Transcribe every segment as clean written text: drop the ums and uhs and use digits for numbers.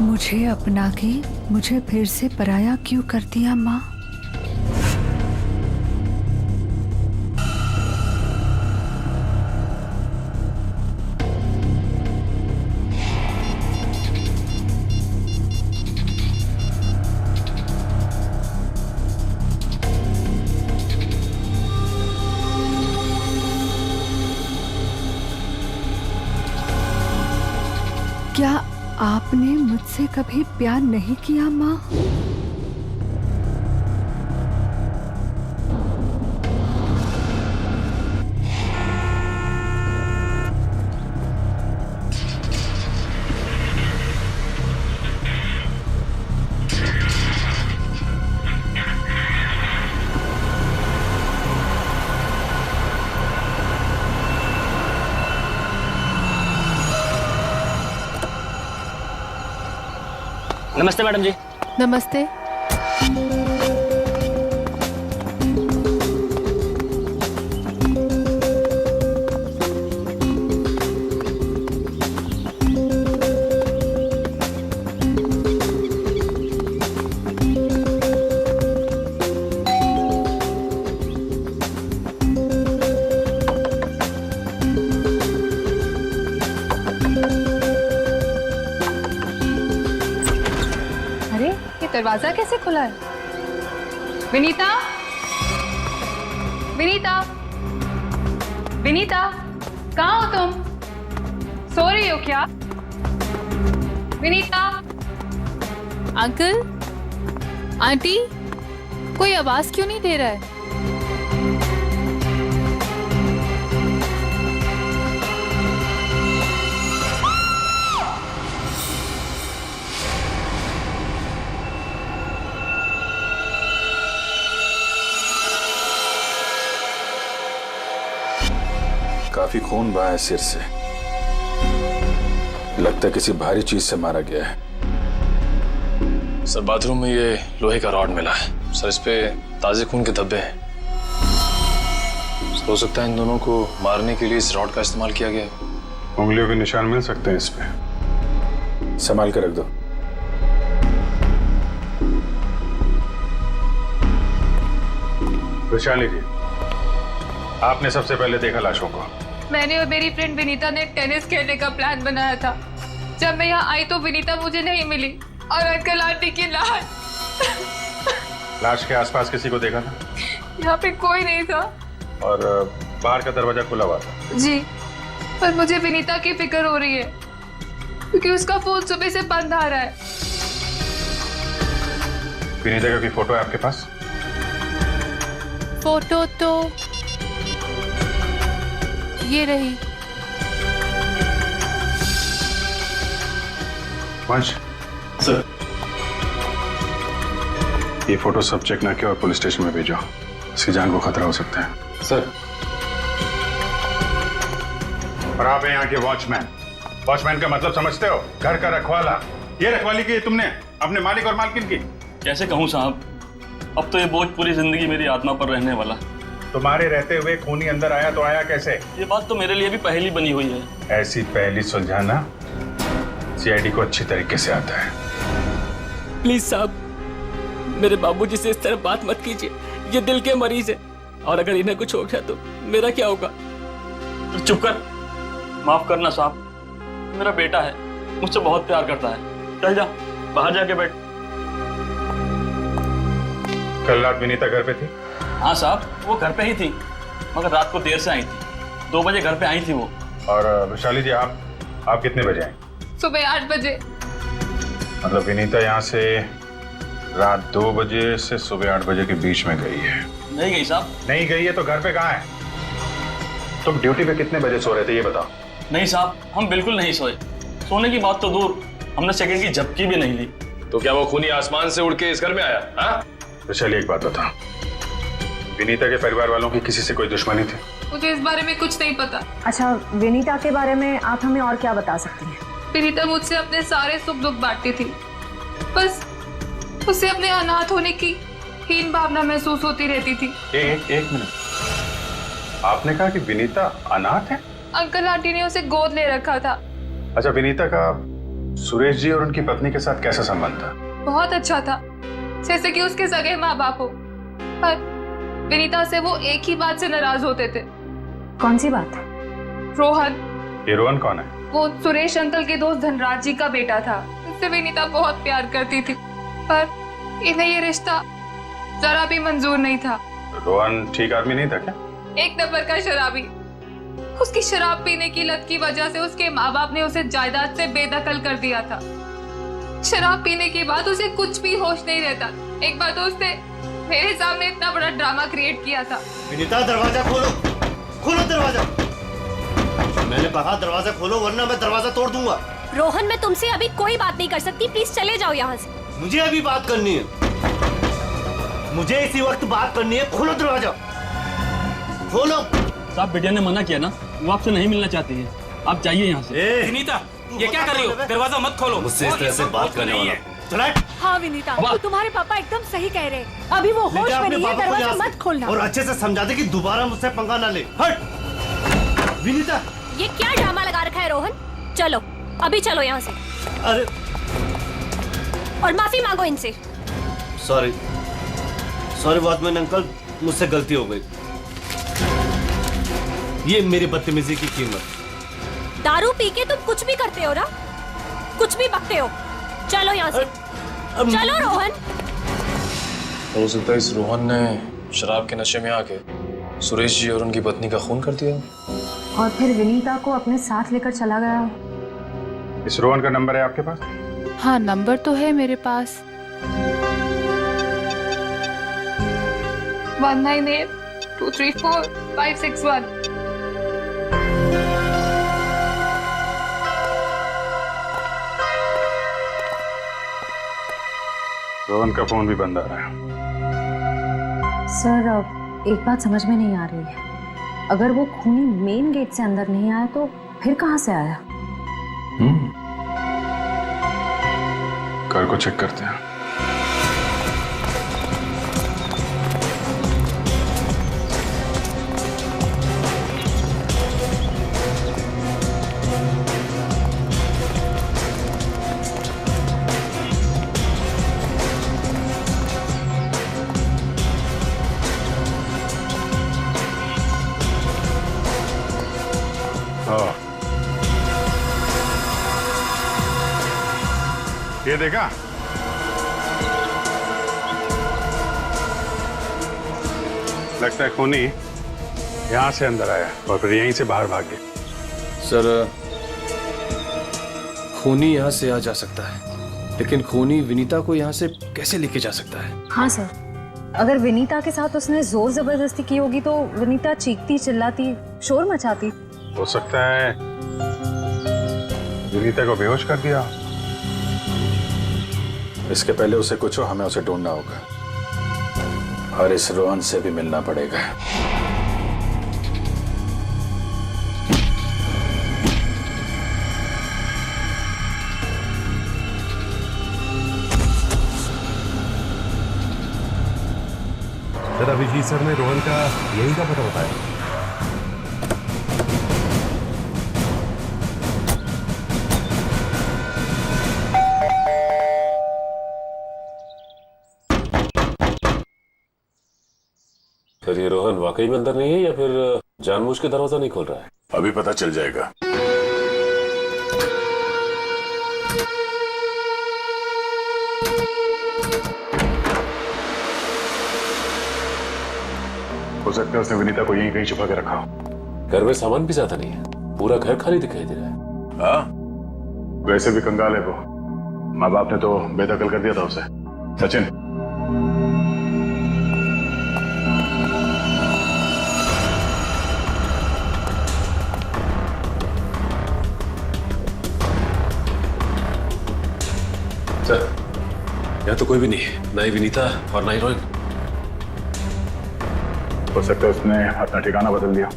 मुझे अपना के मुझे फिर से पराया क्यों कर दिया माँ? क्या आपने मुझसे कभी प्यार नहीं किया माँ? नमस्ते मैडम जी। नमस्ते। दरवाजा कैसे खुला है? विनीता, विनीता, विनीता, कहाँ हो तुम? सो रही हो क्या? विनीता। अंकल, आंटी, कोई आवाज क्यों नहीं दे रहा है? काफी खून बहा है सिर से, लगता है किसी भारी चीज से मारा गया है। सर बाथरूम में ये लोहे का रॉड मिला है सर, इस पे ताजे खून के धब्बे हैं। हो सकता है इन दोनों को मारने के लिए इस रॉड का इस्तेमाल किया गया है। उंगलियों के निशान मिल सकते हैं इस पे, संभाल कर रख दो। वैशाली जी, आपने सबसे पहले देखा लाशों को? मैंने और मेरी फ्रेंड विनीता ने टेनिस खेलने का प्लान बनाया था। जब मैं यहाँ आई तो विनीता मुझे नहीं मिली और अंकल आंटी की लाश के आसपास किसी को देखा था? यहाँ पे कोई नहीं था। और बाहर का दरवाजा खुला हुआ था? जी, पर मुझे विनीता की फिक्र हो रही है क्योंकि उसका फोन सुबह से बंद आ रहा है। विनीता का कोई फोटो है आपके पास? फोटो तो ये रही। वंश सर, ये फोटो सब चेक ना किया और पुलिस स्टेशन में भेजो, इसकी जान को खतरा हो सकता है। सर। और आप हैं यहाँ के वॉचमैन। वॉचमैन का मतलब समझते हो? घर का रखवाला। ये रखवाली की तुमने अपने मालिक और मालकिन की? कैसे कहूँ साहब, अब तो ये बोझ पूरी जिंदगी मेरी आत्मा पर रहने वाला। तुम्हारे रहते हुए खूनी अंदर आया तो आया कैसे? ये बात तो मेरे लिए भी पहेली बनी हुई है। ऐसी पहेली सुलझाना सीआईडी को अच्छी तरीके से आता है। प्लीज साहब, मेरे बाबूजी से इस तरह बात मत कीजिए, ये दिल के मरीज है और अगर इन्हें कुछ हो गया तो मेरा क्या होगा? तो चुप कर, माफ करना साहब, मेरा बेटा है, मुझसे बहुत प्यार करता है। चल जा, बाहर जाके बैठ। कल रात विनीता घर पे थी? हाँ साहब, वो घर पे ही थी, मगर रात को देर से आई थी। 2 बजे घर पे आई थी वो। और वैशाली जी, आप कितने बजे आई? सुबह 8 बजे। मतलब विनीता यहाँ से रात 2 बजे से सुबह 8 बजे के बीच में गई है? नहीं गई साहब। नहीं गई है तो घर पे कहाँ है? तुम ड्यूटी पे कितने बजे सो रहे थे ये बताओ। नहीं साहब, हम बिल्कुल नहीं सोए। सोने की बात तो दूर, हमने सेकंड की झपकी भी नहीं ली। तो क्या वो खूनी आसमान से उड़ के इस घर में आया? हाँ? वैशाली, एक बात बता, विनीता के परिवार वालों की किसी से कोई दुश्मनी थी? मुझे इस बारे में कुछ नहीं पता। अच्छा, विनीता के बारे में आप हमें और क्या बता सकती हैं? विनीता मुझसे अपने सारे सुख दुख बांटती थी, बस उसे अपने अनाथ होने की हीन भावना महसूस होती रहती थी। एक मिनट, आपने कहा कि विनीता अनाथ है? अंकल आंटी ने उसे गोद ले रखा था। अच्छा, विनीता का सुरेश जी और उनकी पत्नी के साथ कैसा संबंध था? बहुत अच्छा था, जैसे कि उसके सगे माँ बाप हो। पर विनीता से वो एक ही बात से नाराज होते थे। कौन सी बात? रोहन। ये रोहन कौन है? वो सुरेश अंकल के दोस्त धनराज जी का बेटा था। उससे विनीता बहुत प्यार करती थी, पर इन्हें ये रिश्ता जरा भी मंजूर नहीं था। रोहन ठीक आदमी नहीं था क्या? एक नंबर का शराबी। उसकी शराब पीने की लत की वजह से उसके माँ बाप ने उसे जायदाद से बेदखल कर दिया था। शराब पीने के बाद उसे कुछ भी होश नहीं रहता। एक बार तो उसने मेरे सामने इतना बड़ा ड्रामा क्रिएट किया था। विनीता दरवाजा खोलो, खोलो दरवाजा। मैंने कहा दरवाजा खोलो वरना मैं दरवाजा तोड़ दूंगा। रोहन, मैं तुमसे अभी कोई बात नहीं कर सकती, प्लीज चले जाओ यहाँ से। मुझे अभी बात करनी है, मुझे इसी वक्त बात करनी है। खोलो दरवाजा, खोलो। साहब बिटिया ने मना किया ना, वो आपसे नहीं मिलना चाहती है, आप जाइए यहाँ से। विनीता, ये क्या कर रही हो? दरवाजा मत खोलो। मुझसे इस तरह से बात करने वाला चला। हाँ विनीता, तो तुम्हारे पापा एकदम सही कह रहे हैं। अभी वो होश में नहीं है, दरवाजा मत खोलना। और अच्छे से समझा दे कि दोबारा मुझसे पंगा ना ले। हट विनीता। ये क्या ड्रामा लगा रखा है रोहन? चलो अभी चलो यहाँ से। अरे और माफी मांगो इनसे। सॉरी सॉरी वॉचमैन अंकल, मुझसे गलती हो गई। ये मेरी बदतमीजी की कीमत। दारू पी के तुम कुछ भी करते हो ना, कुछ भी बकते हो। चलो यहाँ से, चलो रोहन। हो सकता है इस रोहन ने शराब के नशे में आके सुरेश जी और उनकी पत्नी का खून कर दिया और फिर विनीता को अपने साथ लेकर चला गया। इस रोहन का नंबर है आपके पास? हाँ, नंबर तो है मेरे पास। 1982345561। रोहन का फोन भी बंद आ रहा है। सर, अब एक बात समझ में नहीं आ रही है। अगर वो खूनी मेन गेट से अंदर नहीं आया तो फिर कहाँ से आया? घर को चेक करते हैं। ये देखा? लगता है खूनी यहाँ से अंदर आया और फिर यहीं से बाहर भाग गया। सर, खूनी यहाँ से आ जा सकता है, लेकिन खूनी विनीता को यहाँ से कैसे लेके जा सकता है? हाँ सर, अगर विनीता के साथ उसने जोर जबरदस्ती की होगी तो विनीता चीखती चिल्लाती शोर मचाती। हो सकता है विनीता को बेहोश कर दिया। इसके पहले उसे कुछ हो, हमें उसे ढूंढना होगा और इस रोहन से भी मिलना पड़ेगा। सर, अभिजीत सर ने रोहन का यही का पता बताया। सर, ये रोहन वाकई में अंदर नहीं है या फिर जानबूझ के दरवाजा नहीं खोल रहा है? अभी पता चल जाएगा। हो सकता है उसने विनीता को यहीं कहीं छुपा के रखा हो। घर में सामान भी ज्यादा नहीं है, पूरा घर खाली दिखाई दे रहा है। हाँ, वैसे भी कंगाल है वो। माँ बाप ने तो बेदखल कर दिया था उसे। सचिन, सर, यहाँ तो कोई भी नहीं है, ना ही विनीता और ना ही रोहन। हो सकता है उसने अपना ठिकाना बदल दिया।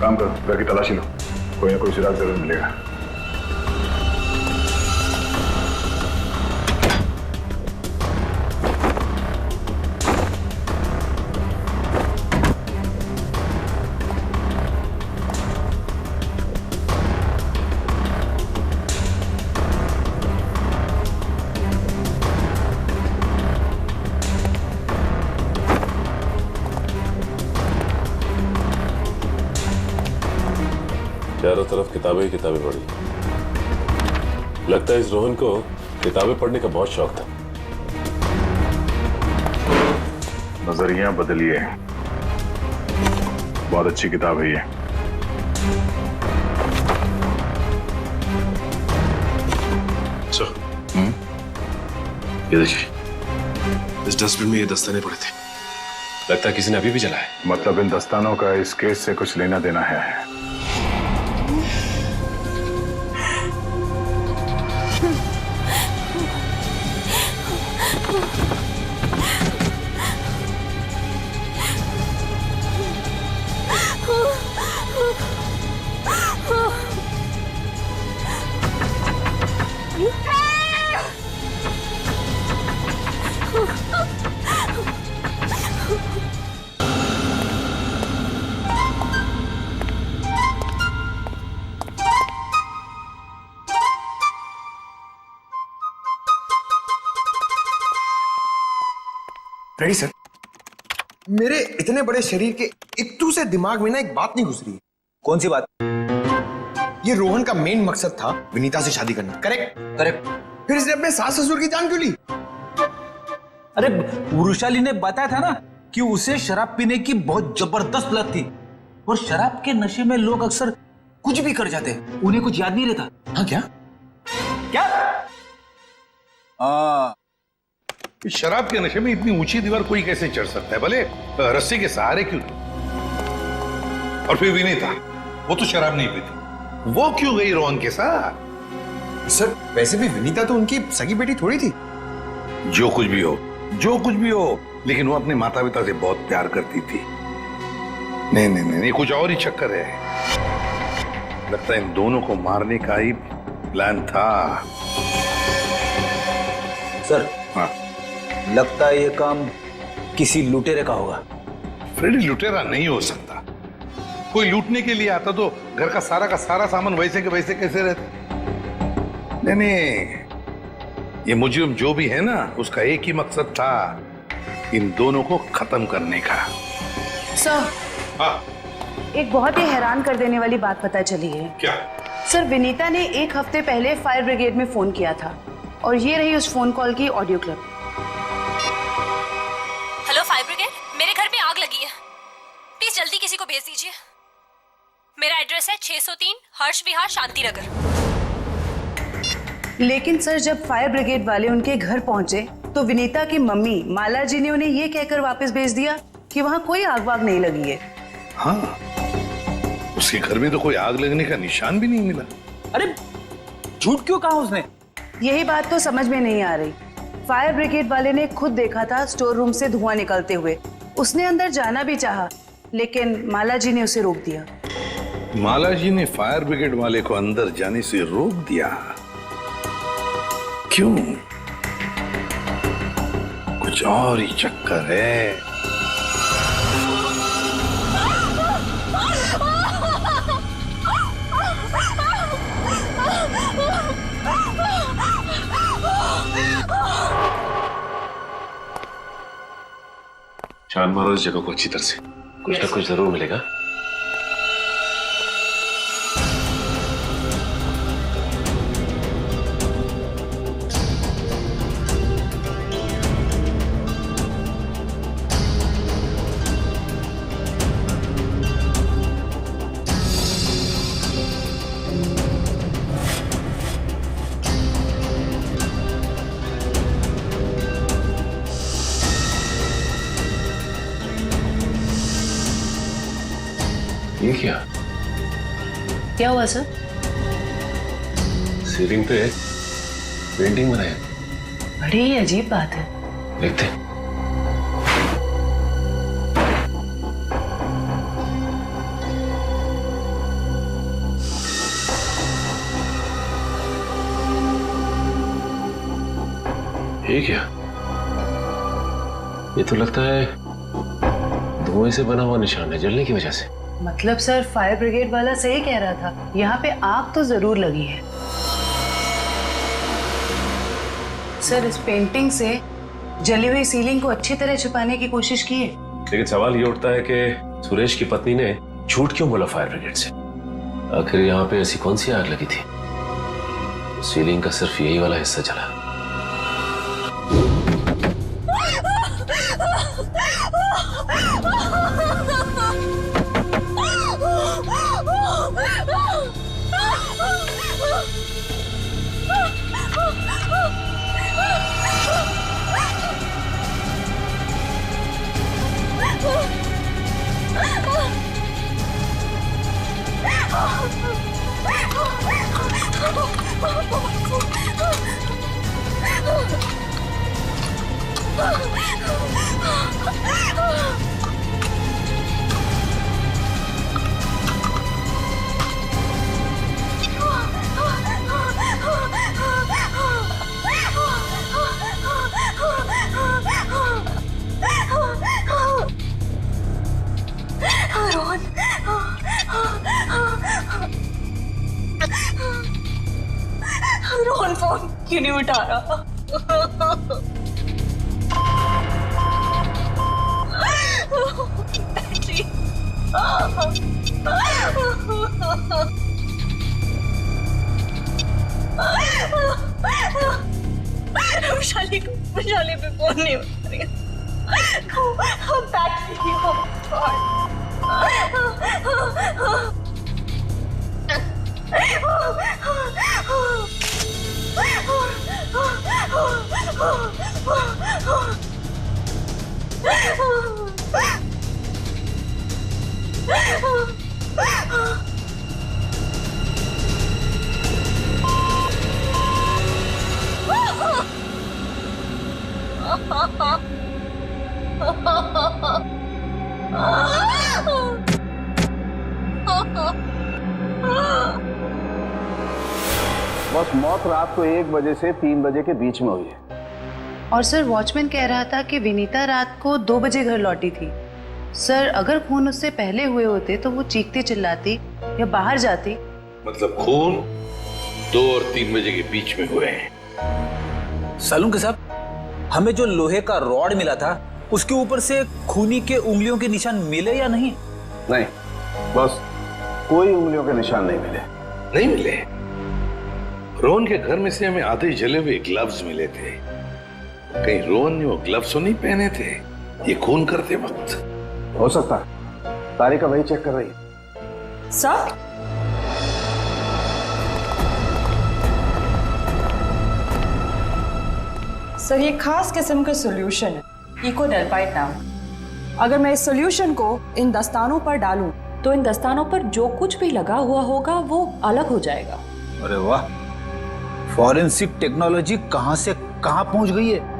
काम करो, घर की तलाशी लो, कोई ना कोई सुराग जरूर मिलेगा। चारों तरफ किताबें ही किताबें पढ़ी। लगता है इस रोहन को किताबें पढ़ने का बहुत शौक था। नजरिया बदलिए, बहुत अच्छी किताब है ये। ये देखिए, इस डस्टबिन में ये दस्ताने पड़े थे। लगता है किसी ने अभी भी जलाया। मतलब इन दस्तानों का इस केस से कुछ लेना देना है। Ready sir. मेरे इतने बड़े शरीर के इत्तू से दिमाग में ना एक बात नहीं घुस रही है। कौन सी बात? ये रोहन का मेन मकसद था विनीता से शादी करना, करेक्ट? करेक्ट। फिर इसने अपने सास ससुर की जान क्यों ली? अरे वृषाली ने बताया था ना कि उसे शराब पीने की बहुत जबरदस्त लत थी, और शराब के नशे में लोग अक्सर कुछ भी कर जाते हैं, उन्हें कुछ याद नहीं रहता। हाँ क्या? शराब के नशे में इतनी ऊंची दीवार कोई कैसे चढ़ सकता है, भले रस्सी के सहारे क्यों? और फिर विनीता, वो तो शराब नहीं पीती, वो क्यों गई रोहन के साथ? सर वैसे भी विनीता तो उनकी सगी बेटी थोड़ी थी। जो कुछ भी हो, जो कुछ भी हो, लेकिन वो अपने माता पिता से बहुत प्यार करती थी। नहीं नहीं नहीं, कुछ और ही चक्कर है। लगता है इन दोनों को मारने का ही प्लान था। सर हाँ, लगता है ये काम किसी लुटेरे का होगा। फ्रेडी लुटेरा नहीं हो सकता। कोई लूटने के लिए आता तो घर का सारा सामान वैसे के वैसे कैसे रहता? नहीं नहीं, ये मुजरिम जो भी है ना, उसका एक ही मकसद था, इन दोनों को खत्म करने का। सर, हाँ, एक बहुत ही हैरान कर देने वाली बात पता चली है। क्या? सर विनीता ने 1 हफ्ते पहले फायर ब्रिगेड में फोन किया था, और ये रही उस फोन कॉल की audio clip. Hello fire brigade, मेरे घर में आग लगी है, प्लीज जल्दी किसी को भेज दीजिए। मेरा एड्रेस है 603 हर्ष विहार शांति नगर। लेकिन सर जब फायर ब्रिगेड वाले उनके घर पहुंचे तो विनीता की मम्मी माला जी ने उन्हें ये कहकर वापस भेज दिया कि वहां कोई आग वाग नहीं लगी है। हाँ, उसके घर में तो कोई आग लगने का निशान भी नहीं मिला। अरे झूठ क्यों कहा उसने? यही बात तो समझ में नहीं आ रही। फायर ब्रिगेड वाले ने खुद देखा था स्टोर रूम से धुआं निकलते हुए, उसने अंदर जाना भी चाहा, लेकिन माला जी ने उसे रोक दिया। माला जी ने फायर ब्रिगेड वाले को अंदर जाने से रोक दिया? क्यों? कुछ और ही चक्कर है। छान मारो इस जगह को अच्छी तरह से, कुछ ना कुछ जरूर मिलेगा। ये क्या हुआ सर? सीलिंग पे पेंटिंग बनाया। बड़ी ही अजीब बात है। देखते। ये क्या? ये तो लगता है धुएं से बना हुआ निशान है, जलने की वजह से। मतलब सर फायर ब्रिगेड वाला सही कह रहा था, यहाँ पे आग तो जरूर लगी है। सर इस पेंटिंग से जली हुई सीलिंग को अच्छी तरह छुपाने की कोशिश की है। लेकिन सवाल ये उठता है कि सुरेश की पत्नी ने झूठ क्यों बोला फायर ब्रिगेड से? आखिर यहाँ पे ऐसी कौन सी आग लगी थी? सीलिंग का सिर्फ यही वाला हिस्सा जला। रोहन फोन क्यों नहीं उठा रहा? वैशाली पे फोन नहीं उठा रही। बस मौत रात को 1 बजे से 3 बजे के बीच में हुई है। और सर वॉचमैन कह रहा था कि विनीता रात को 2 बजे घर लौटी थी। सर अगर खून उससे पहले हुए होते तो वो चीखती चिल्लाती या बाहर जाती। मतलब खून 2 और 3 बजे के बीच में हुए हैं। सालुंके साहब, हमें जो लोहे का रॉड मिला था उसके ऊपर से खूनी के उंगलियों के निशान मिले या नहीं? नहीं, बस कोई उंगलियों के निशान नहीं मिले। नहीं मिले? रोहन के घर में से हमें आधे जले हुए ग्लव्स मिले थे। कहीं रोहन ने वो ग्लव्स तो नहीं पहने थे ये खून करते वक्त? हो सकता है, तारिका वही चेक कर रही है। सर सर ये खास किस्म का सॉल्यूशन है, इकोडेल्पाइट नाम। अगर मैं इस सॉल्यूशन को इन दस्तानों पर डालूं तो इन दस्तानों पर जो कुछ भी लगा हुआ होगा वो अलग हो जाएगा। अरे वाह, फॉरेंसिक टेक्नोलॉजी कहां से कहां पहुंच गई है।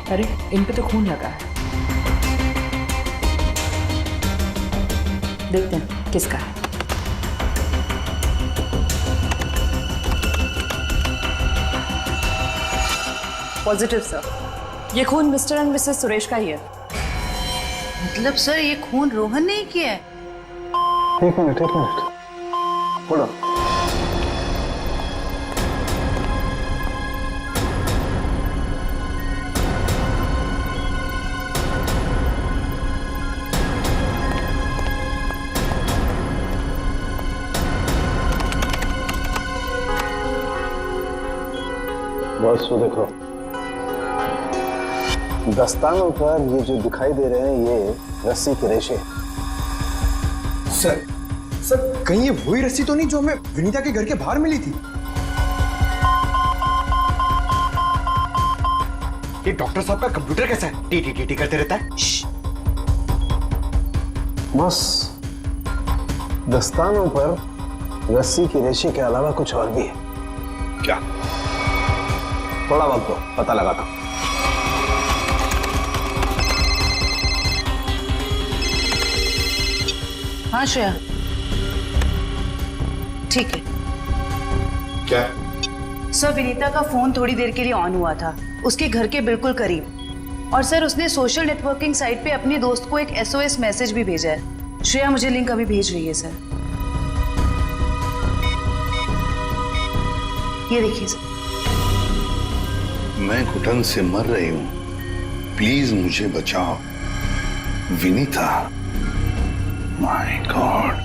अरे इन पे तो खून लगा है, देखते हैं किसका है। पॉजिटिव सर, ये खून मिस्टर एंड मिसेस सुरेश का ही है। मतलब सर ये खून रोहन ने ही किया है? एक मिनट बोलो। बस वो देखो, दस्तानों पर ये जो दिखाई दे रहे हैं ये रस्सी के रेशे। सर कहीं ये वही रस्सी तो नहीं जो हमें विनीता के घर के बाहर मिली थी? ये डॉक्टर साहब का कंप्यूटर कैसा है? टी टी टी टी करते रहता है। बस दस्तानों पर रस्सी के रेशे के अलावा कुछ और भी है। क्या? थोड़ा वक्त दो, पता लगाता हूं। हाँ श्रेया, ठीक है। क्या? सर विनीता का फोन थोड़ी देर के लिए ऑन हुआ था, उसके घर के बिल्कुल करीब। और सर उसने सोशल नेटवर्किंग साइट पे अपने दोस्त को एक SOS मैसेज भी भेजा है। श्रेया मुझे लिंक अभी भेज रही है सर। ये देखिए सर। मैं घुटन से मर रही हूं, प्लीज मुझे बचाओ। Vinita, my God.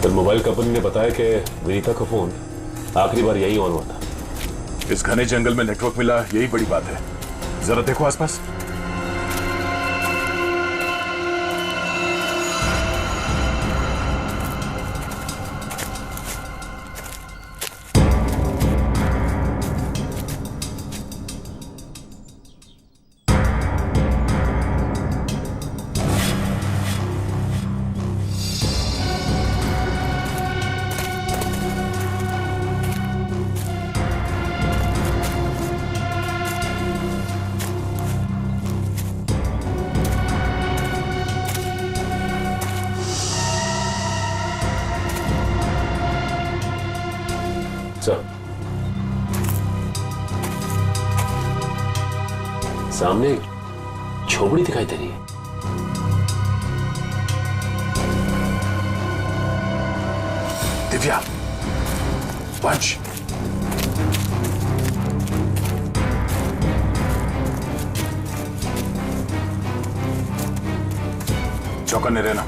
फिर मोबाइल कंपनी ने बताया कि विनीता का फोन आखिरी बार यही ऑन हुआ था। इस घने जंगल में नेटवर्क मिला, यही बड़ी बात है। जरा देखो आसपास। सामने झोपड़ी दिखाई दे रही है। दिव्या, वंश, चौकन्ने रहना।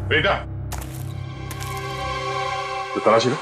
बेटा, तो तलाशी लो।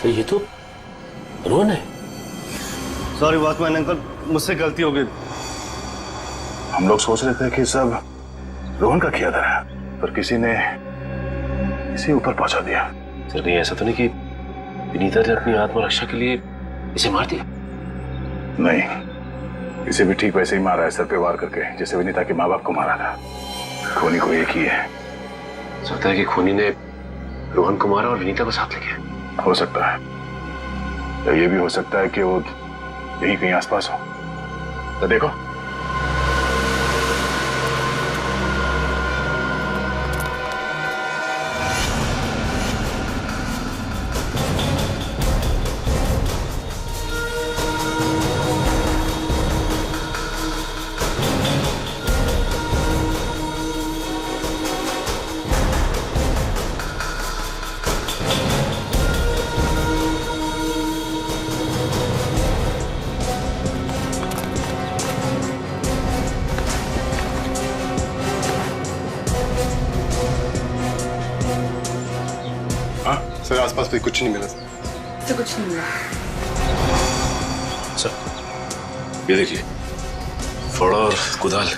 तो ये तो रोहन है। सॉरी वॉचमैन अंकल, मुझसे गलती हो गई। हम लोग सोच रहे थे कि सब रोहन का किया था, पर किसी ने इसे ऊपर पहुंचा दिया। सर कहीं ऐसा तो नहीं कि विनीता ने अपनी आत्मरक्षा के लिए इसे मार दिया? नहीं, इसे भी ठीक वैसे ही मारा है, सर पे वार करके, जैसे विनीता के माँ बाप को मारा था। खूनी को एक ही है। लगता है कि खूनी ने रोहन को मारा और विनीता को साथ ले गया। हो सकता है, या ये भी हो सकता है कि वो यही कहीं आसपास हो। तो देखो, सर आसपास भी कुछ नहीं मिला सर। तो कुछ नहीं मिला। सर ये देखिए, फावड़ा और कुदाल।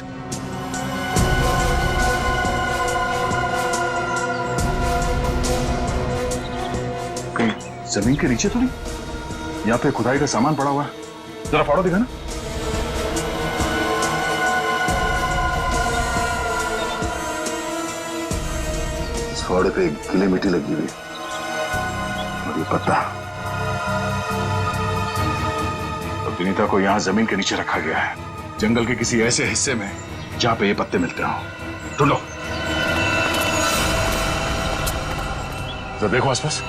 कहीं जमीन के नीचे तो नहीं? यहाँ पे खुदाई का सामान पड़ा हुआ है, जरा फाड़ो दिखा ना। इस फावड़े पे गीली मिट्टी लगी हुई और ये पत्ता। अब विनीता को यहाँ जमीन के नीचे रखा गया है, जंगल के किसी ऐसे हिस्से में जहाँ पे ये पत्ते मिलते हो। ढूंढो, जरा देखो आसपास।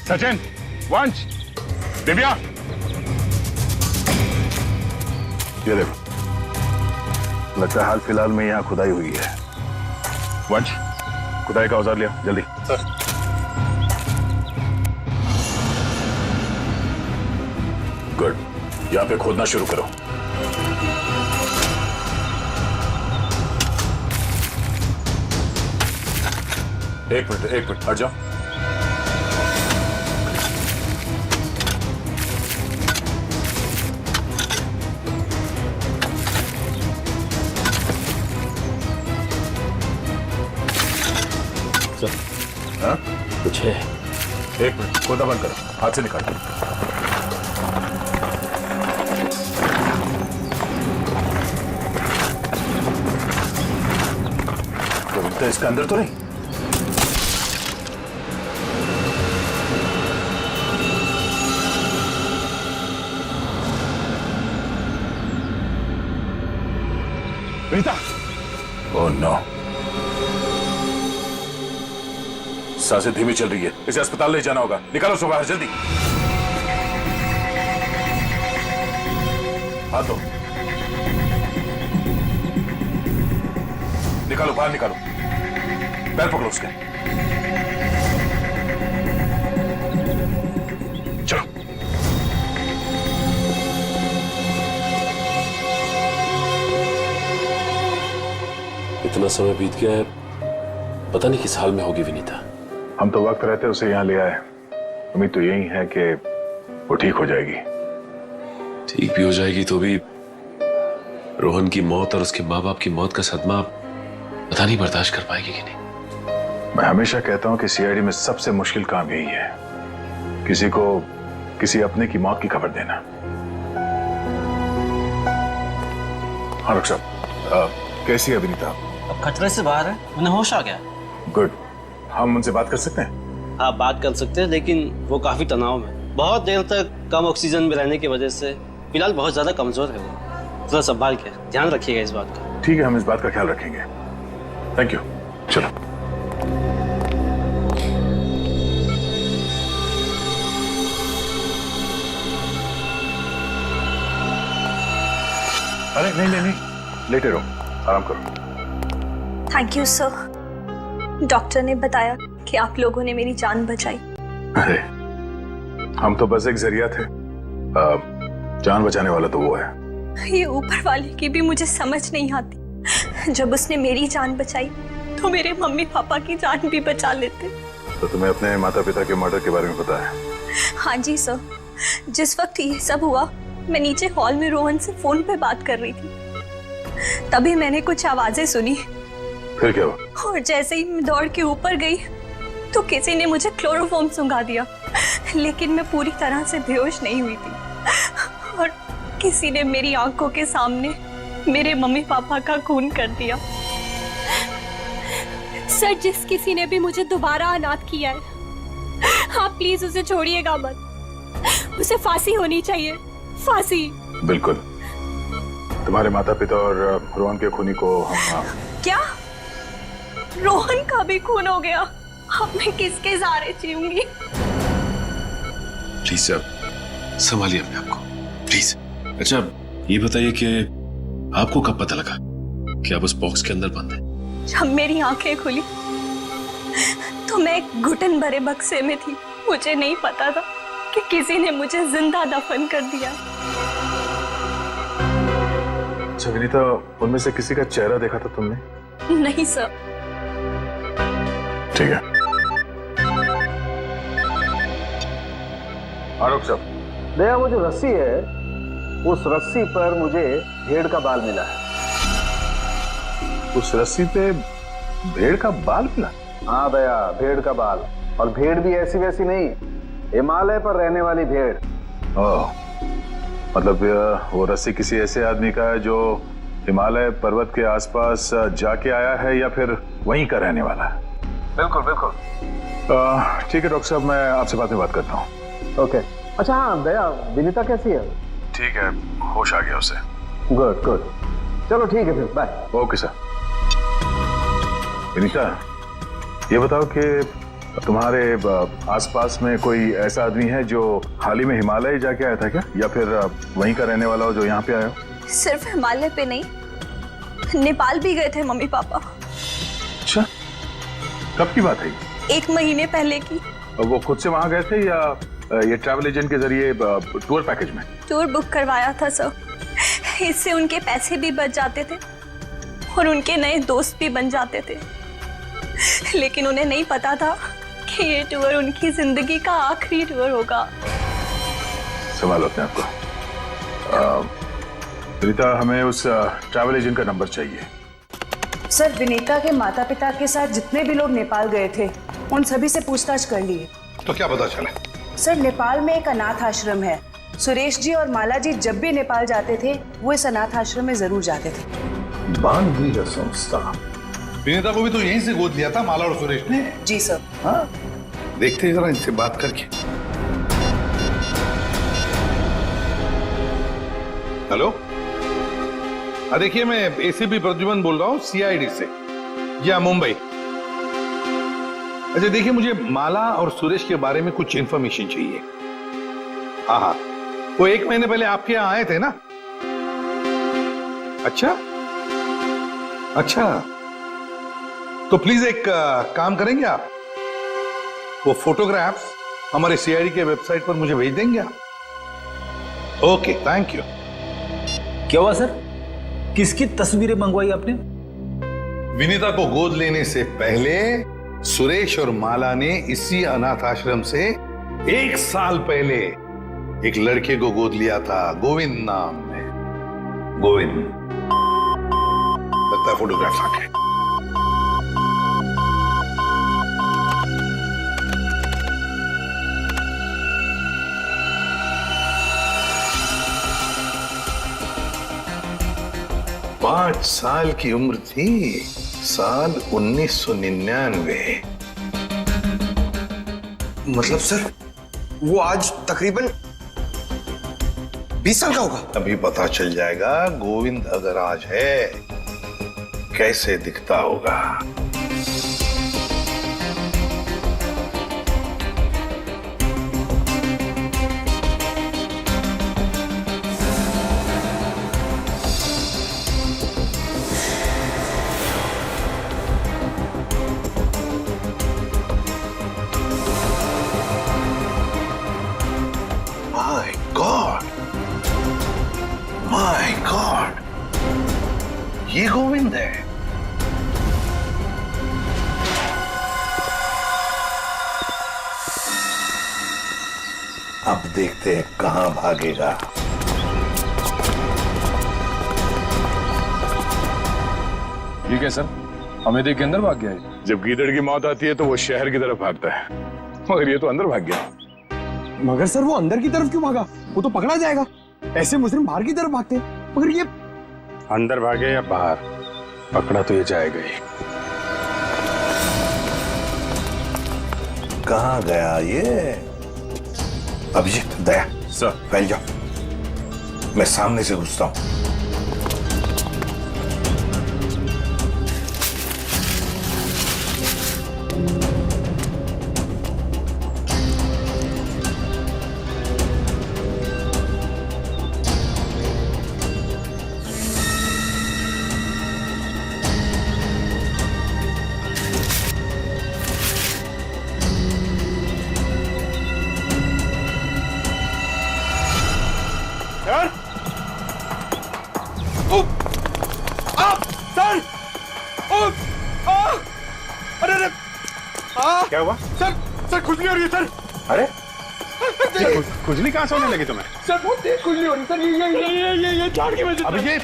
सचिन, वंश, दिव्या, ये देखो, लगता है हाल फिलहाल में यहाँ खुदाई हुई है। वंश, खुदाई का औजार लिया जल्दी। सर। गुड, यहाँ पे खोदना शुरू करो। एक मिनट हट जाओ। हाँ? कुछ है। एक मिनट, खोदा बंद करो, हाथ से निकालो। तो इसका अंदर तो नहीं? विनीता! ओह नो, सांसें धीमी चल रही है, इसे अस्पताल ले जाना होगा। निकालो उसको बाहर जल्दी। हाथ दो, निकालो बाहर निकालो। पैर पकड़ो उसके। चलो। इतना समय बीत गया है, पता नहीं किस हाल में होगी विनीता। हम तो वक्त रहते उसे यहाँ ले आए, उम्मीद तो यही है कि वो ठीक हो जाएगी। ठीक भी हो जाएगी तो भी रोहन की मौत और उसके माँ बाप की मौत का सदमा पता नहीं बर्दाश्त कर पाएगी कि नहीं। मैं हमेशा कहता हूँ कि सीआईडी में सबसे मुश्किल काम यही है, किसी को किसी अपने की मौत की खबर देना। हाँ डॉक्टर साहब, कैसी है विनीता? अब खतरे से बाहर है, उन्हें होश आ गया। गुड, हम उनसे बात कर सकते हैं? हाँ बात कर सकते हैं, लेकिन वो काफी तनाव में, बहुत देर तक कम ऑक्सीजन में रहने की वजह से फिलहाल बहुत ज्यादा कमजोर है वो। थोड़ा संभाल के ध्यान रखिएगा इस बात का। ठीक है, हम इस बात का ख्याल रखेंगे। Thank you. चलो। अरे नहीं नहीं नहीं, लेटे रहो, आराम करो। थैंक यू सर, डॉक्टर ने बताया कि आप लोगों ने मेरी जान बचाई। अरे हम तो बस एक जरिया थे, जान बचाने वाला तो वो है। ये ऊपर वाले की भी मुझे समझ नहीं आती। जब उसने मेरी जान बचाई तो मेरे मम्मी पापा की जान भी बचा लेते। तो तुम्हें अपने माता पिता के मर्डर के बारे में पता है? हाँ जी सर, जिस वक्त ये सब हुआ मैं नीचे हॉल में रोहन से फोन पे बात कर रही थी, तभी मैंने कुछ आवाजें सुनी। फिर क्या हुआ? और जैसे ही मैं दौड़ के ऊपर गई तो किसी ने मुझे क्लोरोफॉर्म सुंघा दिया, लेकिन मैं पूरी तरह से बेहोश नहीं हुई थी। और किसी ने मेरी आंखों के सामने मेरे मम्मी पापा का खून कर दिया। सर, जिस किसी ने भी मुझे दोबारा अनाथ किया है, आप प्लीज उसे छोड़िएगा मत। उसे फांसी होनी चाहिए, फांसी। बिल्कुल, तुम्हारे माता पिता और रोहन के खूनी को हम क्या रोहन का भी खून हो गया? अब मैं किसके सहारे जीऊंगी? प्लीज सर, संभालिए अपने आप को, प्लीज। अच्छा ये बताइए कि आपको कब पता लगा कि आप उस बॉक्स के अंदर बंद हैं? जब मेरी आंखें खुली तो मैं एक घुटन भरे बक्से में थी। मुझे नहीं पता था कि किसी ने मुझे जिंदा दफन कर दिया। अच्छा विनीता, उनमें से किसी का चेहरा देखा था तुमने? नहीं सर। ठीक है। आरोप साहब, दया, वो जो रस्सी है उस रस्सी पर मुझे भेड़ का बाल मिला है। उस रस्सी पे भेड़ का बाल मिला? हाँ दया, भेड़ का बाल। और भेड़ भी ऐसी वैसी नहीं, हिमालय पर रहने वाली भेड़। ओह, मतलब वो रस्सी किसी ऐसे आदमी का है जो हिमालय पर्वत के आसपास जाके आया है या फिर वहीं का रहने वाला है? बिल्कुल बिल्कुल। ठीक है डॉक्टर साहब, मैं आपसे बाद में बात करता हूँ। ओके। अच्छा हाँ दया, विनीता कैसी है? ठीक है, होश आ गया उसे। गुड गुड, चलो ठीक है फिर, बाय। Okay sir. विनीता, ये बताओ कि तुम्हारे आसपास में कोई ऐसा आदमी है जो हाल ही में हिमालय जाके आया था क्या, या फिर वहीं का रहने वाला हो जो यहाँ पे आया हो? सिर्फ हिमालय पे नहीं, नेपाल भी गए थे मम्मी पापा। अच्छा, कब की बात है? 1 महीने पहले की। वो खुद से वहां गए थे या ये ट्रैवल एजेंट के जरिए टूर पैकेज में? टूर बुक करवाया था सर। इससे उनके पैसे भी बच जाते थे और उनके नए दोस्त भी बन जाते थे। लेकिन उन्हें नहीं पता था कि ये टूर उनकी जिंदगी का आखिरी टूर होगा। संभालो अपने आप को। विनीता, हमें उस ट्रैवल एजेंट का नंबर चाहिए। सर, विनीता के माता पिता के साथ जितने भी लोग नेपाल गए थे उन सभी से पूछताछ कर लिए। तो क्या पता चला? सर, नेपाल में एक अनाथ आश्रम है। सुरेश जी और माला जी जब भी नेपाल जाते थे वो इस अनाथ आश्रम में जरूर जाते थे। बानवीर संस्था। विनीता को भी तो यहीं से गोद लिया था माला और सुरेश ने। जी सर। हाँ, देखते हैं जरा इनसे बात करके। हेलो, देखिए मैं एसीपी प्रद्युमन बोल रहा हूँ सीआईडी से, या मुंबई। अच्छा देखिए, मुझे माला और सुरेश के बारे में कुछ इंफॉर्मेशन चाहिए। हाँ हाँ, वो 1 महीने पहले आपके यहाँ आए थे ना? अच्छा अच्छा, तो प्लीज एक काम करेंगे आप, वो फोटोग्राफ्स हमारे सीआईडी के वेबसाइट पर मुझे भेज देंगे आप? Okay, thank you. क्या हुआ सर? किसकी तस्वीरें मंगवाई आपने? विनीता को गोद लेने से पहले सुरेश और माला ने इसी अनाथ आश्रम से 1 साल पहले एक लड़के को गोद लिया था, गोविंद नाम में। गोविंद, लगता है फोटोग्राफ्स आ गए। पांच साल की उम्र थी, साल 1999। मतलब सर, वो आज तकरीबन 20 साल का होगा। अभी पता चल जाएगा गोविंद अगर आज है कैसे दिखता होगा। माय गॉड, ये गोविंद है। अब देखते हैं कहां भागेगा। ठीक है सर, हमें देख के अंदर भाग गया है। जब गीदड़ की मौत आती है तो वो शहर की तरफ भागता है, मगर ये तो अंदर भाग गया। मगर सर, वो अंदर की तरफ क्यों भागा? वो तो पकड़ा जाएगा। ऐसे मुजरिम बाहर की तरफ भागते हैं, मगर ये अंदर भागे या बाहर, पकड़ा तो ये जाएगा ही। कहां गया ये? अभिजीत, दया सर, फैल जाओ, मैं सामने से घुसता हूं। सर! अरे अरे! क्या हुआ? सर खुजली हो रही है सर। अरे खुजली कहाँ से होने लगी तुम्हें? सर बहुत तेज खुजली हो रही है सर। ये झाड़ की वजह से। अभिजीत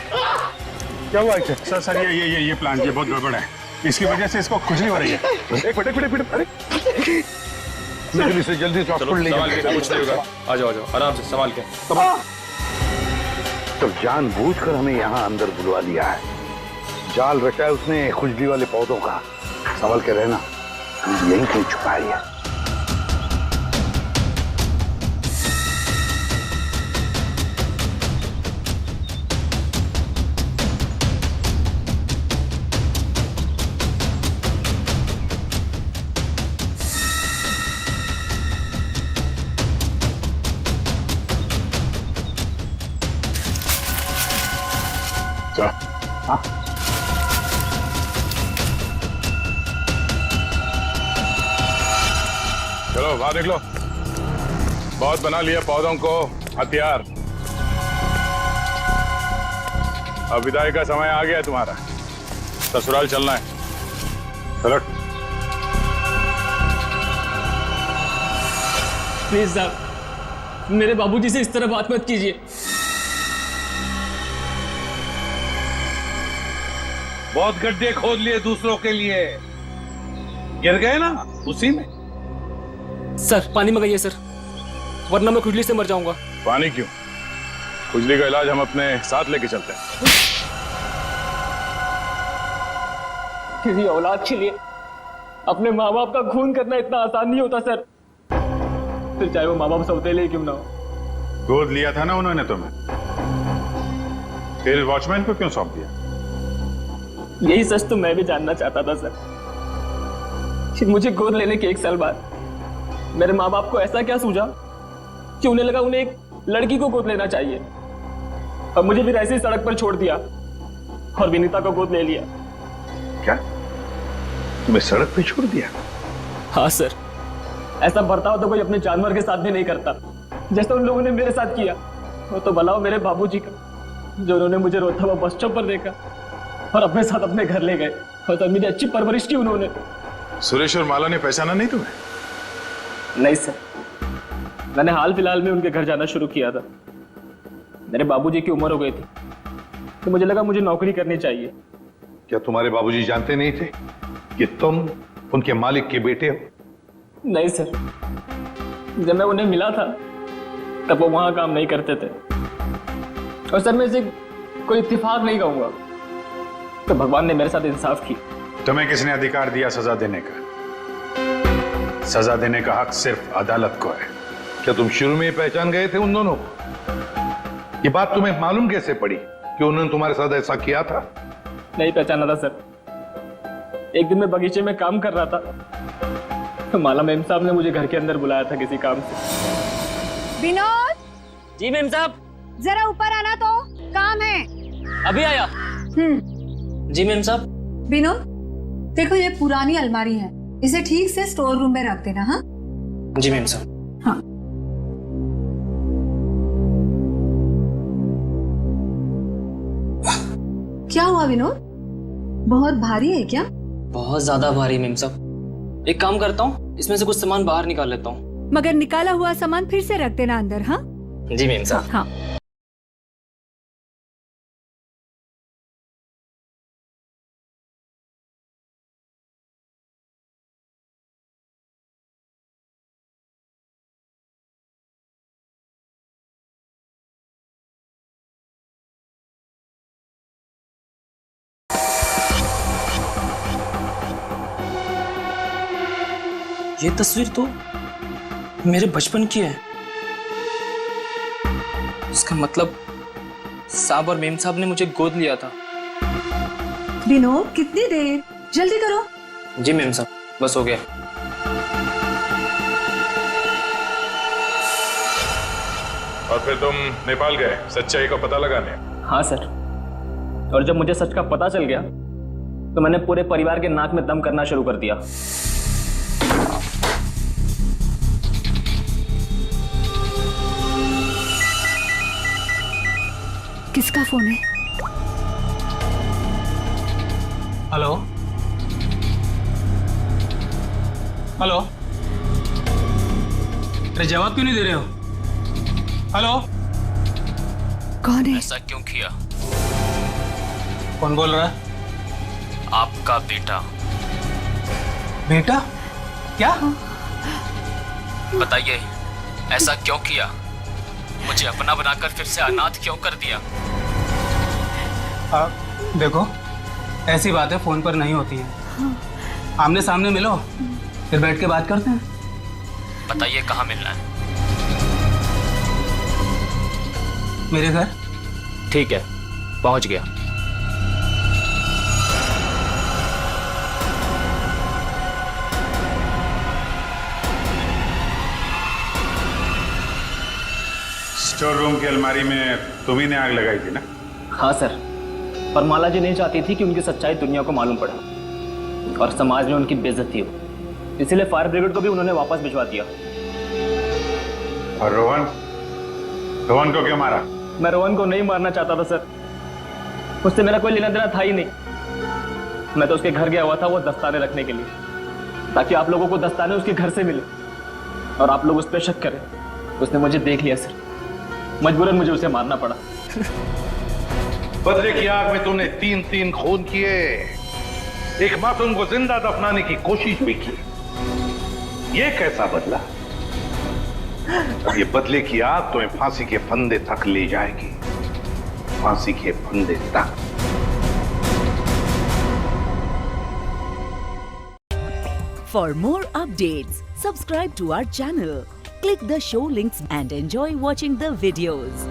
क्या हुआ इसे? सर ये प्लांट ये बहुत गड़बड़ है, इसकी वजह से इसको खुजली हो रही है। एक मिनट अरे जल्दी से हॉस्पिटल ले जाओ। कुछ नहीं होगा, आ जाओ आराम से संभाल के। तो जानबूझकर हमें यहाँ अंदर बुलवा लिया है, जाल रचा है उसने खुजली वाले पौधों का। संभल के रहना, यहीं कहीं छुपाई है। चलो वहां देख लो, बहुत बना लिया पौधों को हथियार। अब विदाई का समय आ गया तुम्हारा, ससुराल चलना है। चलो प्लीज साहब, मेरे बाबूजी से इस तरह बात मत कीजिए। बहुत गड्ढे खोद लिए दूसरों के लिए, गिर गए ना उसी में। सर पानी मंगाइए सर, वरना मैं खुजली से मर जाऊंगा। पानी क्यों? खुजली का इलाज हम अपने साथ लेके चलते हैं। किसी औलाद के लिए अपने माँ बाप का खून करना इतना आसान नहीं होता सर, फिर चाहे वो माँ बाप सौतेले क्यों ना हो। गोद लिया था ना उन्होंने तुम्हें, फिर वॉचमैन को क्यों सौंप दिया? यही सच तो मैं भी जानना चाहता था सर, कि मुझे गोद लेने के 1 साल बाद मेरे माँ बाप को ऐसा क्या सूझा कि उन्हें लगा उन्हें एक लड़की को गोद लेना चाहिए, और मुझे फिर ऐसे ही सड़क पर छोड़ दिया और विनीता को गोद ले लिया। क्या तुम्हें सड़क पे छोड़ दिया? हाँ सर, ऐसा बर्ताव तो कोई अपने जानवर के साथ भी नहीं करता, जैसा उन लोगों ने मेरे साथ किया। वो तो भला हो मेरे बाबूजी का, जो उन्होंने मुझे रोता हुआ बस स्टॉप पर देखा और अपने साथ अपने घर ले गए, और तब मेरी अच्छी परवरिश की उन्होंने। सुरेश और माला ने पहचाना नहीं तुम्हें? नहीं सर, मैंने हाल फिलहाल में उनके घर जाना शुरू किया था। मेरे बाबूजी की उम्र हो गई थी, तो मुझे लगा मुझे नौकरी करनी चाहिए। क्या तुम्हारे बाबूजी जानते नहीं थे कि तुम उनके मालिक के बेटे हो? नहीं सर, जब मैं उन्हें मिला था तब वो वहां काम नहीं करते थे, और सर मैं इसे कोई इत्तेफाक नहीं कहूंगा, तो भगवान ने मेरे साथ इंसाफ की। तुम्हें किसने अधिकार दिया सजा देने का? सजा देने का हक सिर्फ अदालत को है। क्या तुम शुरू में ही पहचान गए थे उन दोनों को? ये बात तुम्हें मालूम कैसे पड़ी कि उन्होंने तुम्हारे साथ ऐसा किया था? नहीं पहचाना था सर। एक दिन मैं बगीचे में काम कर रहा था, तो माला मेम साहब ने मुझे घर के अंदर बुलाया था किसी काम से। विनोद! जी मेम साहब। जरा ऊपर आना, तो काम है। अभी आया। जी मेम साहब। विनोद, देखो ये पुरानी अलमारी है, इसे ठीक से स्टोर रूम में रख देना। हाँ जी मेम साहब। हाँ। क्या हुआ विनोद, बहुत भारी है क्या? बहुत ज्यादा भारी मेम साहब। एक काम करता हूँ, इसमें से कुछ सामान बाहर निकाल लेता हूँ। मगर निकाला हुआ सामान फिर से रख देना अंदर। हाँ जी मेम साहब। हाँ। ये तस्वीर तो मेरे बचपन की है। इसका मतलब साहब और मेम साहब ने मुझे गोद लिया था। विनोद, कितनी देर, जल्दी करो। जी मेम साहब, बस हो गया। और फिर तुम नेपाल गए सच्चाई का पता लगाने? हाँ सर, और जब मुझे सच का पता चल गया तो मैंने पूरे परिवार के नाक में दम करना शुरू कर दिया। किसका फोन है? हेलो हेलो, अरे जवाब क्यों नहीं दे रहे हो? हेलो, कौन है? ऐसा क्यों किया? कौन बोल रहा है? आपका बेटा। बेटा? क्या? बताइए, ऐसा क्यों किया? मुझे अपना बनाकर फिर से अनाथ क्यों कर दिया? देखो, ऐसी बातें फोन पर नहीं होती हैं। आमने सामने मिलो, फिर बैठ के बात करते हैं। बताइए कहाँ मिलना है? मेरे घर। ठीक है, पहुंच गया। स्टोर रूम की अलमारी में तुम्ही ने आग लगाई थी ना? हाँ सर, पर माला जी नहीं चाहती थी कि उनकी सच्चाई दुनिया को मालूम पड़े और समाज में उनकी बेइज्जती हो, इसीलिए फायर ब्रिगेड को भी उन्होंने वापस भिजवा दिया। और रोहन? रोहन को क्यों मारा? मैं रोहन को नहीं मारना चाहता था सर, उससे मेरा कोई लेना देना था ही नहीं। मैं तो उसके घर गया हुआ था वो दस्ताने रखने के लिए, ताकि आप लोगों को दस्ताने उसके घर से मिले और आप लोग उस पर शक करें। उसने मुझे देख लिया सर, मजबूरन मुझे उसे मारना पड़ा। बदले की आग में तुमने 3 खून किए, एक मासूम को जिंदा दफनाने की कोशिश भी की। ये कैसा बदला? अब ये बदले की आग तुम्हें फांसी के फंदे तक ले जाएगी, फांसी के फंदे तक। For more updates, subscribe to our channel, click the show links and enjoy watching the videos.